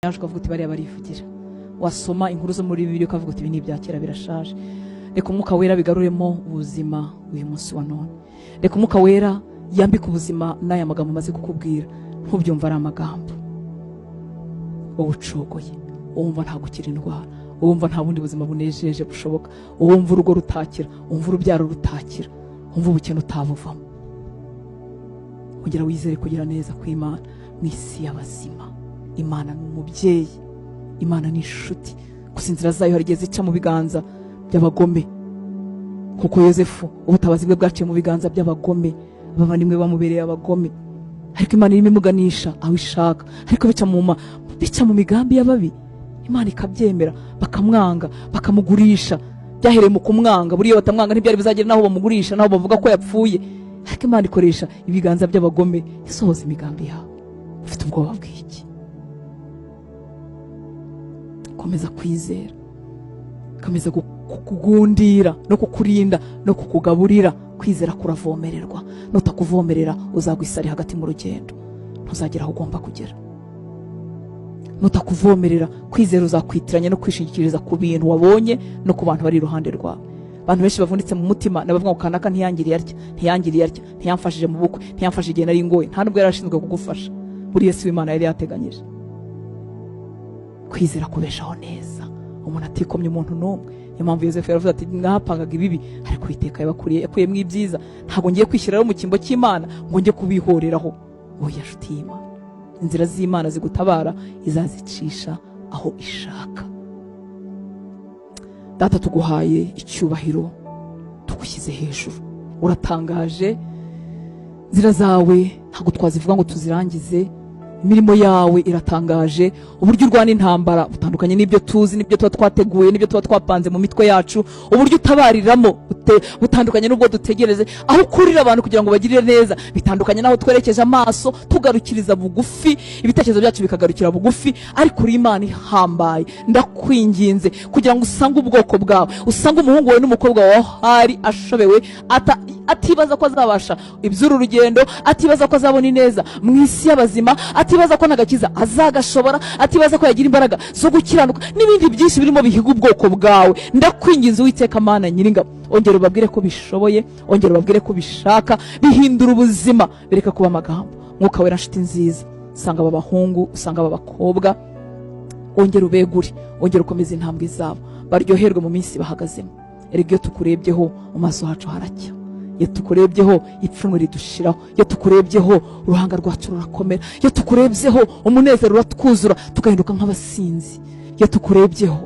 yaje ukavuga uti bariya barivugira, wasoma inkuru zo muri Bibiliya ukavuga uti ibi ni ibya kera birashaje. Reka umwuka wera bigaruremo ubuzima uyu munsi wa none. Reka umwuka wera yambika ubuzima n'aya magambo maze kukubwira, ntubyumva ari amagambo wowe ucogoye, wumva nta gukira indwara, wumva nta bundi buzima bunejeje bushoboka, wumva urugo rutakira, wumva urubyaro rutakira, wumva ubukene utabuvamo. Kugira wizere kugira neza kw'Imana mw'isi y'abazima. Imana ni umubyeyi, Imana ni inshuti, gusa inzira zayo harigeze ica mu biganza by'abagome, kuko Yosefu ubutabazi bwe bwaciye mu biganza by'abagome, abavandimwe bamubereye abagome, ariko Imana irimo imuganisha aho ishaka, ariko bica mu migambi y'ababi. Imana ikabyemera, bakamwanga, bakamugurisha. Byahereye mu kumwanga, buriya batamwanga ntibyari bizagera naho bamugurisha, naho bavuga ko yapfuye, ariko Imana ikoresha ibiganza by'abagome isohoza imigambi yawe. Ufite ubwoba bw'iki? Komeza kwizera, komeza kukugundira no kukurinda no kukugaburira. Kwizera kuravomererwa, nutakuvomerera uzagwisari hagati mu rugendo, ntuzagera aho ugomba kugera. Nutakuvomerera, kwizera uzakwitiranya no kwishingikiriza ku bintu wabonye no ku bantu bari iruhande rwawe. Abantu benshi bavunitse mu mutima nabavuga ngo kanaka ntiyangiriye atya, ntiyamfashije mu bukwe, ntiyamfashije igihe nari ngoye, nta nubwo yarashinzwe kugufasha. Buri Yesu w'Imana yari yateganyije. Kwizera kubeshaho neza umuntu atikomye umuntu n'umwe. Impamvu Yosefu yaravuze ati mwapangaga ibibi, ariko Uwiteka yakuyemo ibyiza. Ntabwo ngiye kwishyiraho mu cyimbo cy'Imana ngo njye kubihoreraho. Oya nshuti y'Imana, inzira z'Imana zigutabara izazicisha aho ishaka. Data, tuguhaye icyubahiro, tugushyize hejuru. Uratangaje, inzira zawe ntabwo twazivuga ngo tuzirangize. Imirimo yawe iratangaje, uburyo urwana intambara butandukanye n'ibyo tuzi, n'ibyo tuba twateguye, n'ibyo tuba twapanze mu mitwe yacu. Uburyo utabariramo butandukanye n'ubwo dutegereze. Aho ukurira abantu kugira ngo bagirire neza bitandukanye n'aho twerekeje amaso tugarukiriza bugufi, ibitekerezo byacu bikagarukira bugufi. Ariko uri Imana ihambaye, ndakwinginze kugira ngo usange ubwoko bwawe, usange umuhungu wawe n'umukobwa wawe hari ashobewe, atibaza ko azabasha iby'uru rugendo, atibaza ko azabona ineza mu isi y'abazima, atibaza ko nagakiza azagashobora, atibaza ko yagira imbaraga zo gukiranuka n'ibindi byinshi birimo bihiga ubwoko bwawe. Ndakwinginze Uwiteka Mana Nyiringabo, ongera ubabwire ko bishoboye, ongera ubabwire ko bishaka, bihindura ubuzima, bereka kuba amagambo. Mwuka wera nshuti nziza, usanga aba bahungu, usanga aba bakobwa, ongera ubegure, ongera ukomeze intambwe zabo, baryoherwe mu minsi bahagazemo. Erega iyo tukurebyeho mu maso hacu haracya, iyo tukurebyeho ipfunwe ridushiraho, iyo tukurebyeho uruhanga rwacu rurakomera, iyo tukurebyeho umunezero uratwuzura tugahinduka nk'abasinzi, iyo tukurebyeho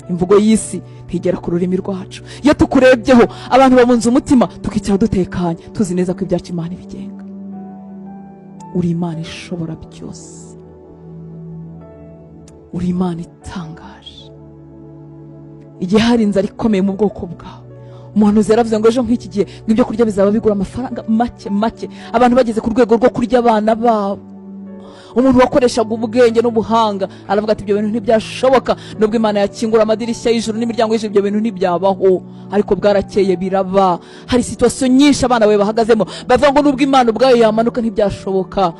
imvugo y'isi ntigera ku rurimi rwacu, iyo tukurebyeho abantu babunze umutima tukicara dutekanye tuzi neza ko ibyacu Imana ibigenga. Uri Imana ishobora byose, uri Imana itangaje. Igihe hari inzara ikomeye mu bwoko bwawe, umuhanuzi yaravuze ngo ejo nk'iki gihe ibyo kurya bizaba bigura amafaranga make, abantu bageze ku rwego rwo kurya abana babo. Umuntu wakoreshaga ubwenge n'ubuhanga aravuga ati ibyo bintu ntibyashoboka, nubwo Imana yakingura amadirishya y'ijuru n'imiryango y'ijuru ibyo bintu ntibyabaho. Ariko bwarakeye biraba. Hari situation nyinshi abana bawe bahagazemo bavuga ngo nubwo Imana ubwayo yamanuka ntibyashoboka.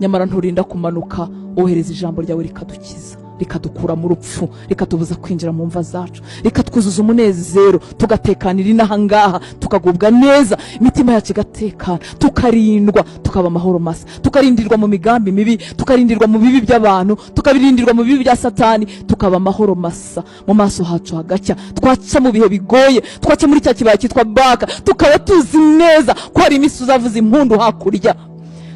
Nyamara nturinda kumanuka, wohereza ijambo ryawe rikadukiza, rikadukura mu rupfu, rikatubuza kwinjira mu mva zacu, rikatwuzuza umunezero, tugatekanira inaha ngaha, tukagubwa neza, imitima yacu igatekana, tukarindwa, tukaba amahoro masa, tukarindirwa mu migambi mibi, tukarindirwa mu bibi by'abantu, tukabirindirwa mu bibi bya Satani, tukaba amahoro masa mu maso hacu hagacya. Twaca mu bihe bigoye, twaca muri cya kibaya cyitwa Baka, tukaba tuzi neza ko hari iminsi uzavuza impundu hakurya.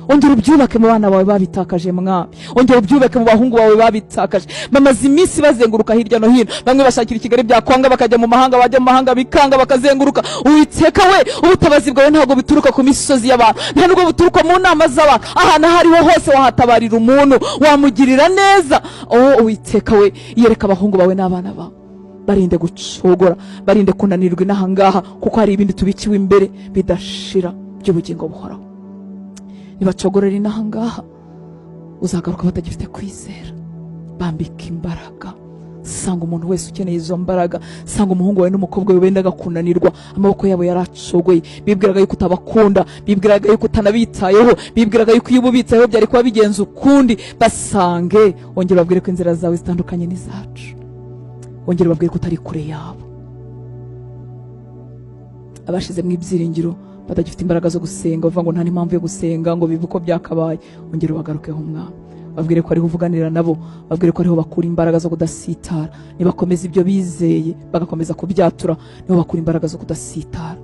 Ongera ubyubake mu bana bawe babitakaje Mwami, ongera ubyubake mu bahungu bawe babitakaje. Bamaze iminsi bazenguruka hirya no hino, bamwe bashakira Kigali byakwanga bakajya mu mahanga, bajya mu mahanga bikanga bakazenguruka. Uwiteka we, ubutabazi bwawe ntabwo bituruka ku misozi y'abantu, nta nubwo buturuka mu nama z'abantu. Ahantu hariho hose wahatabarira umuntu, wamugirira neza. Uwiteka we, yereka abahungu bawe n'abana bawe, barinde gucogora, barinde kunanirwa inaha ngaha, kuko hari ibindi tubikiwe imbere bidashira by'ubugingo buhoraho. Nibacogorera inaha ngaha uzagaruka batagifite kwizera. Bambika imbaraga sanga umuntu wese ukeneye izo mbaraga, sanga umuhungu wawe n'umukobwa we bendaga kunanirwa, amaboko yabo yaracogoye, bibwiraga yuko utabakunda, bibwiraga yuko utanabitayeho, bibwiraga yuko iyo ubitayeho byari kuba bigenza ukundi. Basange, wongere babwire ko inzira zawe zitandukanye n'izacu, wongere babwire ko utari kure yabo. Abashize mu ibyiringiro batagifite imbaraga zo gusenga, bavuga ngo nta n'impamvu yo gusenga, ngo bibe uko byakabaye, wongere bagarukeho Mwami, babwire ko ariho uvuganira nabo, babwire ko ariho bakura imbaraga zo kudasitara. Nibakomeza ibyo bizeye bagakomeza kubyatura, niho bakura imbaraga zo kudasitara.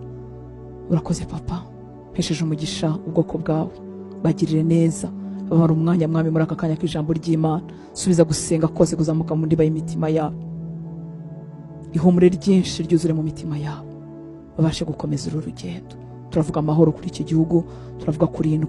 Urakoze Papa, mpesheje umugisha ubwoko bwawe, bagirire neza, babara umwanya Mwami muri aka kanya k'ijambo ry'Imana, subiza gusenga kose kuzamuka mu ndiba y'imitima yabo, ihumure ryinshi ryuzure mu mitima yabo, babashe gukomeza uru rugendo. Turavuga amahoro kuri iki gihugu, turavuga kurindwa